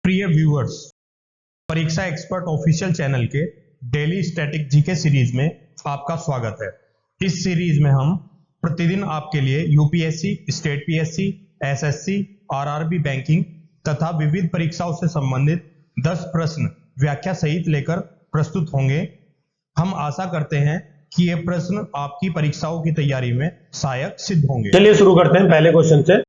प्रिय व्यूअर्स, परीक्षा expert official channel के डेली स्टैटिक जीके सीरीज में आपका स्वागत है। इस सीरीज में हम प्रतिदिन आपके लिए UPSC, state PSC, SSC, RRB banking तथा विविध परीक्षाओं से संबंधित 10 प्रश्न व्याख्या सहित लेकर प्रस्तुत होंगे। हम आशा करते हैं कि ये प्रश्न आपकी परीक्षाओं की तैयारी में सहायक सिद्ध होंगे। चलिए शुरू करते हैं पहले क्वेश्चन से।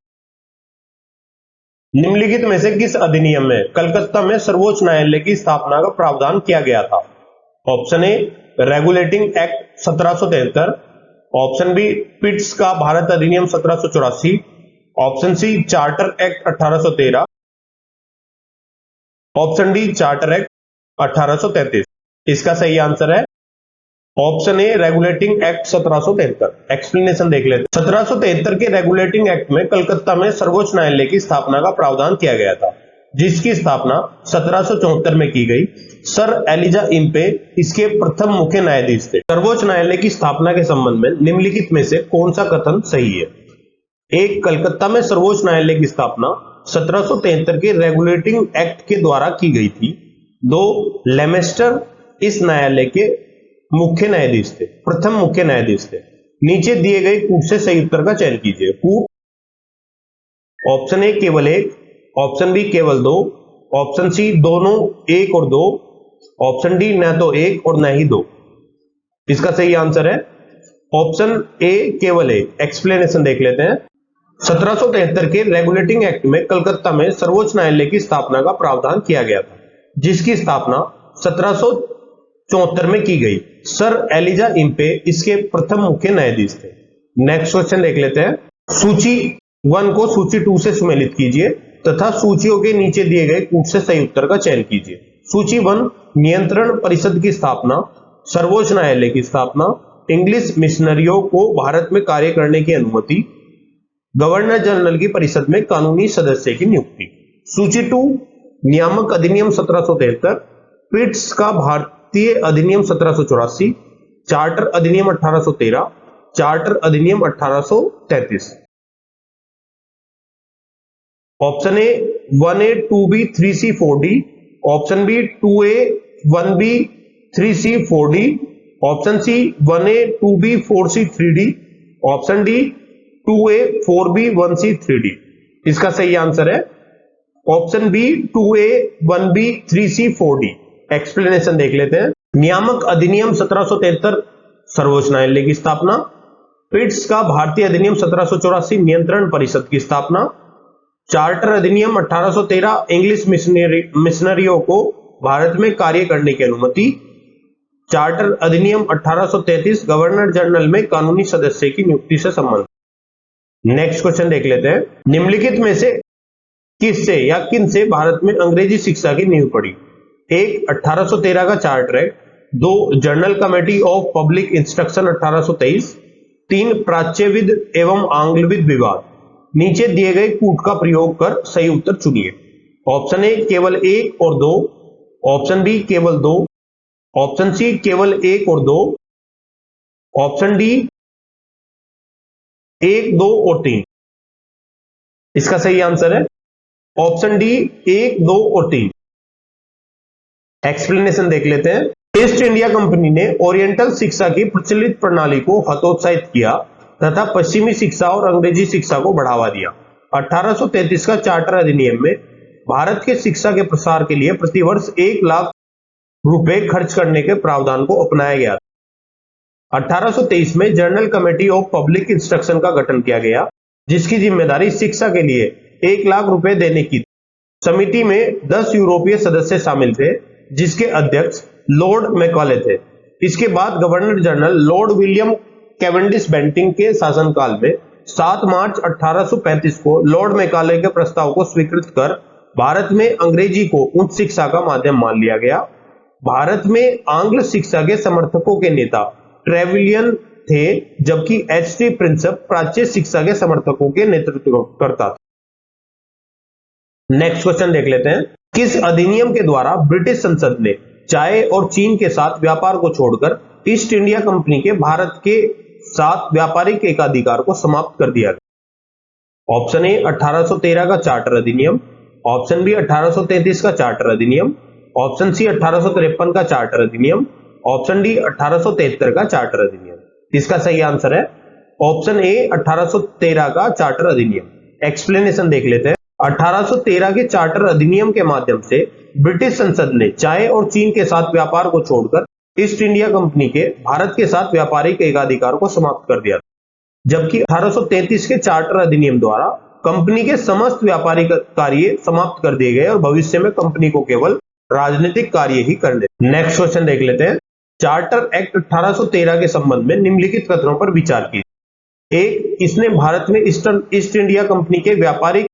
निम्नलिखित में से किस अधिनियम में कलकत्ता में सर्वोच्च न्यायालय की स्थापना का प्रावधान किया गया था? Option A regulating act 1773, option B Pitt's का भारत अधिनियम 1784, option C charter act 1813, option D charter act 1833। इसका सही आंसर है option A regulating act 1773। Explanation देख लेते हैं। 1773 के रेगुलेटिंग एक्ट में कलकत्ता में सर्वोच्च न्यायालय की स्थापना का प्रावधान किया गया था, जिसकी स्थापना 1774 में की गई। सर एलिजा इम्पे इसके प्रथम मुख्य न्यायाधीश थे। सर्वोच्च न्यायालय की स्थापना के संबंध में निम्नलिखित में से कौन सा कथन सही है? एक, कलकत्ता में सर्वोच्च न्यायालय की स्थापना 1773 के रेगुलेटिंग एक्ट के द्वारा की गई थी। दो, लेमेस्टर इस न्यायालय के मुख्य न्यायाधीश थे, प्रथम मुख्य न्यायाधीश थे। नीचे दिए गए कूट से सही उत्तर का चयन कीजिए। कूट ऑप्शन ए केवल एक, ऑप्शन बी केवल दो, ऑप्शन सी दोनों एक और दो, ऑप्शन डी न तो एक और न ही दो। इसका सही आंसर है ऑप्शन ए केवल एक। एक्सप्लेनेशन देख लेते हैं। 1773 के रेगुलेटिंग एक्ट में कलकत्ता में सर्वोच्च न्यायालय की स्थापना का प्रावधान किया गया था, जिसकी स्थापना 1774 में की गई। सर एलिजा इम्पे इसके प्रथम मुख्य न्यायाधीश थे। नेक्स्ट क्वेश्चन देख लेते हैं। सूची 1 को सूची 2 से सुमेलित कीजिए तथा सूचियों के नीचे दिए गए कूट से सही उत्तर का चयन कीजिए। सूची 1, नियंत्रण परिषद की स्थापना, सर्वोच्च न्यायालय की स्थापना, इंग्लिश मिशनरियों को भारत में कार्य करने की अनुमति, गवर्नर जनरल की परिषद में कानूनी सदस्य की नियुक्ति। सूची 2, नियामक अधिनियम 1773, पिट्स का भारतीय अधिनियम 1784, चार्टर अधिनियम 1813, चार्टर अधिनियम 1833। Option A 1A 2B 3C 4D, option B 2A 1B 3C 4D, option C 1A 2B 4C 3D, option D 2A 4B 1C 3D। इसका सही आंसर है option B 2A 1B 3C 4D। Explanation देख लेते हैं। नियामक अधिनियम 1773 सर्वोच्च न्यायालय की स्थापना, पिट्स का भारतीय अधिनियम 1784 नियंत्रण परिषद की स्थापना, चार्टर अधिनियम 1813 इंग्लिश मिशनरियों को भारत में कार्य करने की अनुमति, चार्टर अधिनियम 1833 गवर्नर जनरल में कानूनी सदस्य की नियुक्ति से संबंधित। नेक्स्ट क्वेश्चन देख लेते हैं। निम्नलिखित में से किससे या किन से भारत में अंग्रेजी शिक्षा की नींव पड़ी? एक, 1813 का charter act, 2, journal committee of public instruction 1823, 3, प्राच्यविद एवं आंग्लविद विवाद। नीचे दिए गए कूट का प्रयोग कर सही उत्तर चुनिए। ऑप्शन ए केवल एक और दो, ऑप्शन बी केवल दो, ऑप्शन सी केवल एक और दो, ऑप्शन डी 1, 2 और 3। इसका सही आंसर है ऑप्शन डी 1, 2 और 3। एक्सप्लेनेशन देख लेते हैं। ईस्ट इंडिया कंपनी ने ओरिएंटल शिक्षा की प्रचलित प्रणाली को हतोत्साहित किया तथा पश्चिमी शिक्षा और अंग्रेजी शिक्षा को बढ़ावा दिया। 1833 का चार्टर अधिनियम में भारत के शिक्षा के प्रसार के लिए प्रतिवर्ष 1 लाख रुपए खर्च करने के प्रावधान को अपनाया गया था। 1823 में journal committee of public instruction का गठन किया गया, जिसकी जिम्मेदारी शिक्षा के लिए 1 लाख रुपए देने की थी। समिति में 10 यूरोपीय सदस्य शामिल थे, जिसके अध्यक्ष लॉर्ड मैकॉले थे। इसके बाद governor general Lord William Cavendish Bentinck के शासनकाल में 7 मार्च 1835 को लॉर्ड मैकॉले के प्रस्ताव को स्वीकृत कर भारत में अंग्रेजी को उच्च शिक्षा का माध्यम मान लिया गया। भारत में आंग्ल शिक्षा के समर्थकों के नेता ट्रेविलियन थे, जबकि H.T. प्रिंसेप प्राच्य शिक्षा के समर्थकों के नेतृत्व करता था। नेक्स्ट क्वेश्चन देख लेते हैं। किस अधिनियम के द्वारा ब्रिटिश संसद ने चाय और चीन के साथ व्यापार को छोड़कर ईस्ट इंडिया कंपनी के भारत के साथ व्यापारिक एकाधिकार को समाप्त कर दिया गया? ऑप्शन ए 1813 का चार्टर अधिनियम, ऑप्शन बी 1833 का चार्टर अधिनियम, ऑप्शन सी 1853 का चार्टर अधिनियम, ऑप्शन डी 1873 का चार्टर अधिनियम। इसका सही आंसर है ऑप्शन ए 1813 का चार्टर अधिनियम। एक्सप्लेनेशन देख लेते हैं। 1813 के चार्टर अधिनियम के माध्यम से ब्रिटिश संसद ने चाय और चीन के साथ व्यापार को छोड़कर ईस्ट इंडिया कंपनी के भारत के साथ व्यापारिक एकाधिकार को समाप्त कर दिया, जबकि 1833 के चार्टर अधिनियम द्वारा कंपनी के समस्त व्यापारिक कार्य समाप्त कर दिए गए और भविष्य में कंपनी को केवल राजनीतिक कार्य ही करने। नेक्स्ट क्वेश्चन देख लेते हैं। चार्टर एक्ट 1813 के संबंध में निम्नलिखित कथनों पर विचार कीजिए। एक, इसने भारत में ईस्ट इंडिया कंपनी के व्यापारिक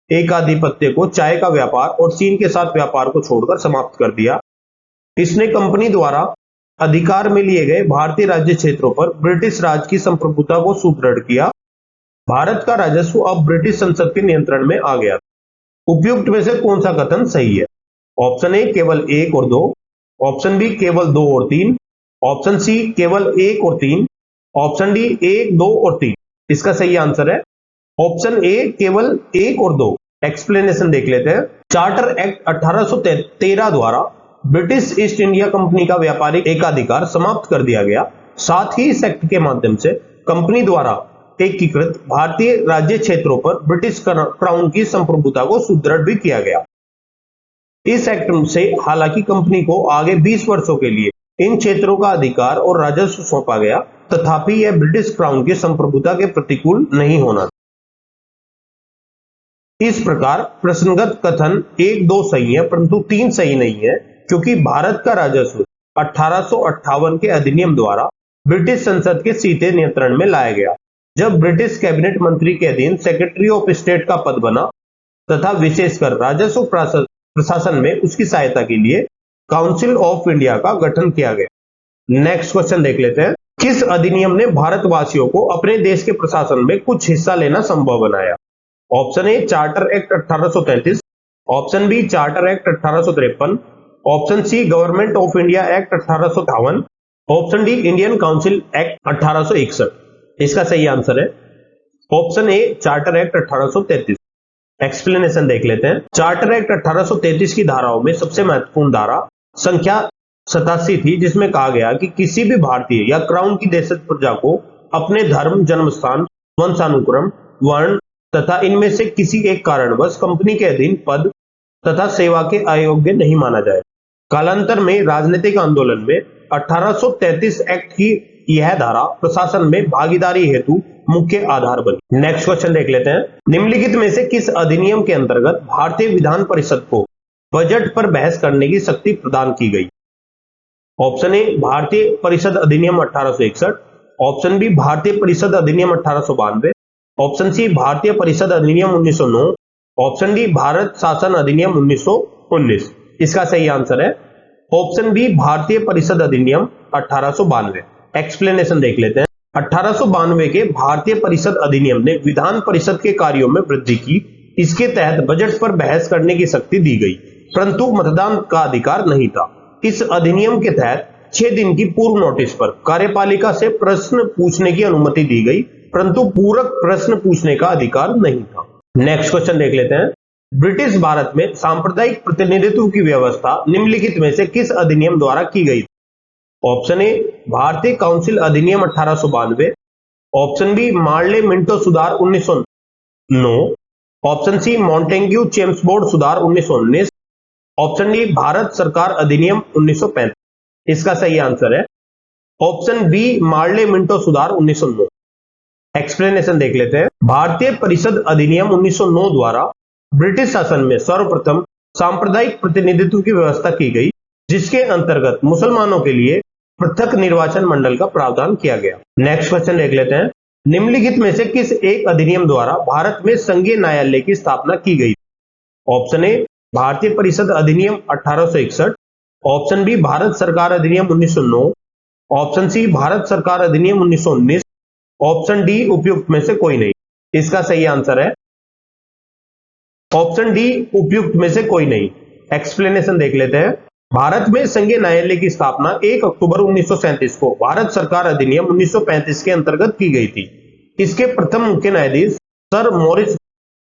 एकाधिपत्य को चाय का व्यापार और चीन के साथ व्यापार को छोड़कर समाप्त कर दिया। इसने कंपनी द्वारा अधिकार में लिए गए भारतीय राज्य क्षेत्रों पर ब्रिटिश राज की संप्रभुता को सुदृढ़ किया। भारत का राजस्व अब ब्रिटिश संसद के नियंत्रण में आ गया। उपयुक्त में से कौन सा कथन सही है? ऑप्शन ए केवल 1 और 2, ऑप्शन बी केवल 2 और 3, ऑप्शन सी केवल 1 और 3, ऑप्शन डी 1, 2 और 3। इसका सही आंसर है ऑप्शन ए केवल 1 और 2। एक्सप्लेनेशन देख लेते हैं। चार्टर एक्ट 1813 द्वारा ब्रिटिश ईस्ट इंडिया कंपनी का व्यापारिक एकाधिकार समाप्त कर दिया गया। साथ ही इस एक्ट के माध्यम से कंपनी द्वारा एकीकृत भारतीय राज्य क्षेत्रों पर ब्रिटिश क्राउन की संप्रभुता को सुदृढ़ भी किया गया। इस एक्ट से हालांकि कंपनी को आगे 20 वर्षों के लिए इन क्षेत्रों का अधिकार और राजस्व सौंपा गया, तथापि यह ब्रिटिश क्राउन की संप्रभुता के प्रतिकूल नहीं होना। इस प्रकार प्रश्नगत कथन 1, 2 सही है, परंतु 3 सही नहीं है, क्योंकि भारत का राजस्व 1858 के अधिनियम द्वारा ब्रिटिश संसद के सीधे नियंत्रण में लाया गया, जब ब्रिटिश कैबिनेट मंत्री के अधीन सेक्रेटरी ऑफ स्टेट का पद बना तथा विशेषकर राजस्व प्रशासन में उसकी सहायता के लिए काउंसिल ऑफ इंडिया का गठन किया गया। नेक्स्ट क्वेश्चन देख लेते हैं। किस अधिनियम ने भारतवासियों को अपने देश के प्रशासन में कुछ हिस्सा लेना संभव बनाया? Option A charter act 1833, option B charter act 1853, option C government of India act 1858, option D Indian council act 1861। इसका सही आंसर है option A charter act 1833। Explanation देख लेते हैं। चार्टर एक्ट 1833 की धाराओं में सबसे महत्वपूर्ण धारा संख्या 87 थी, जिसमें कहा गया कि किसी भी भारतीय या क्राउन की देशज प्रजा को अपने धर्म, जन्मस्थान, वंशानुक्रम, वर्ण तथा इनमें से किसी एक कारणवश कंपनी के अधीन पद तथा सेवा के अयोग्य नहीं माना जाए। कालांतर में राजनीतिक आंदोलन में 1833 एक्ट की यह धारा प्रशासन में भागीदारी हेतु मुख्य आधार बनी। नेक्स्ट क्वेश्चन देख लेते हैं। निम्नलिखित में से किस अधिनियम के अंतर्गत भारतीय विधान परिषद को बजट पर बहस करने की शक्ति प्रदान की गई? ऑप्शन ए भारतीय परिषद अधिनियम 1861, ऑप्शन बी भारतीय परिषद अधिनियम 1892, ऑप्शन सी भारतीय परिषद अधिनियम 1909, ऑप्शन डी भारत शासन अधिनियम 1919। इसका सही आंसर है ऑप्शन बी भारतीय परिषद अधिनियम 1892। एक्सप्लेनेशन देख लेते हैं। 1892 के भारतीय परिषद अधिनियम ने विधान परिषद के कार्यों में वृद्धि की। इसके तहत बजट पर बहस करने की शक्ति दी गई, परंतु मतदान का अधिकार नहीं था। इस अधिनियम के तहत 6 दिन की पूर्व नोटिस पर कार्यपालिका से प्रश्न पूछने की अनुमति दी गई, परंतु पूरक प्रश्न पूछने का अधिकार नहीं था। नेक्स्ट क्वेश्चन देख लेते हैं। ब्रिटिश भारत में सांप्रदायिक प्रतिनिधित्व की व्यवस्था निम्नलिखित में से किस अधिनियम द्वारा की गई? ऑप्शन ए भारतीय काउंसिल अधिनियम 1892, ऑप्शन बी मार्ले मिंटो सुधार 1909, ऑप्शन सी मॉन्टेग्यू चेम्सफोर्ड सुधार 1919, ऑप्शन डी भारत सरकार अधिनियम 1935। इसका सही आंसर है ऑप्शन बी मार्ले मिंटो सुधार 1909। एक्सप्लेनेशन देख लेते हैं। भारतीय परिषद अधिनियम 1909 द्वारा ब्रिटिश शासन में सर्वप्रथम सांप्रदायिक प्रतिनिधित्व की व्यवस्था की गई, जिसके अंतर्गत मुसलमानों के लिए पृथक निर्वाचन मंडल का प्रावधान किया गया। नेक्स्ट क्वेश्चन देख लेते हैं। निम्नलिखित में से किस एक अधिनियम द्वारा भारत में संघीय न्यायालय की स्थापना की गई? ऑप्शन ए भारतीय परिषद अधिनियम 1861, ऑप्शन बी भारत सरकार अधिनियम 1909, ऑप्शन सी भारत सरकार अधिनियम 1919, ऑप्शन डी उपयुक्त में से कोई नहीं। इसका सही आंसर है ऑप्शन डी उपयुक्त में से कोई नहीं। एक्सप्लेनेशन देख लेते हैं। भारत में संघीय न्यायालय की स्थापना 1 अक्टूबर 1937 को भारत सरकार अधिनियम 1935 के अंतर्गत की गई थी। इसके प्रथम मुख्य न्यायाधीश सर मॉरिस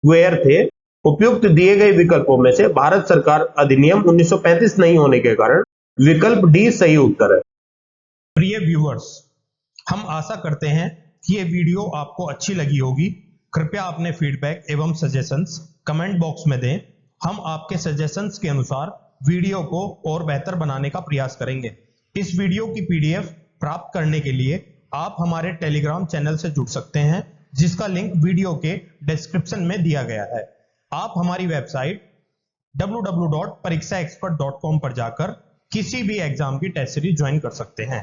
वेयर थे। उपयुक्त दिए गए विकल्पों में से भारत सरकार अधिनियम 1935 नहीं होने के कारण विकल्प डी सही उत्तर है। प्रिय व्यूअर्स, हम आशा करते हैं कि ये वीडियो आपको अच्छी लगी होगी। कृपया अपने फीडबैक एवं सजेशंस कमेंट बॉक्स में दें। हम आपके सजेशंस के अनुसार वीडियो को और बेहतर बनाने का प्रयास करेंगे। इस वीडियो की पीडीएफ प्राप्त करने के लिए आप हमारे टेलीग्राम चैनल से जुड़ सकते हैं, जिसका लिंक वीडियो के डिस्क्रिप्शन में दिया गया है। आप हमारी वेबसाइट www.parikshaexpert.com पर जाकर किसी भी एग्जाम की टेस्ट सीरीज ज्वाइन कर सकते हैं।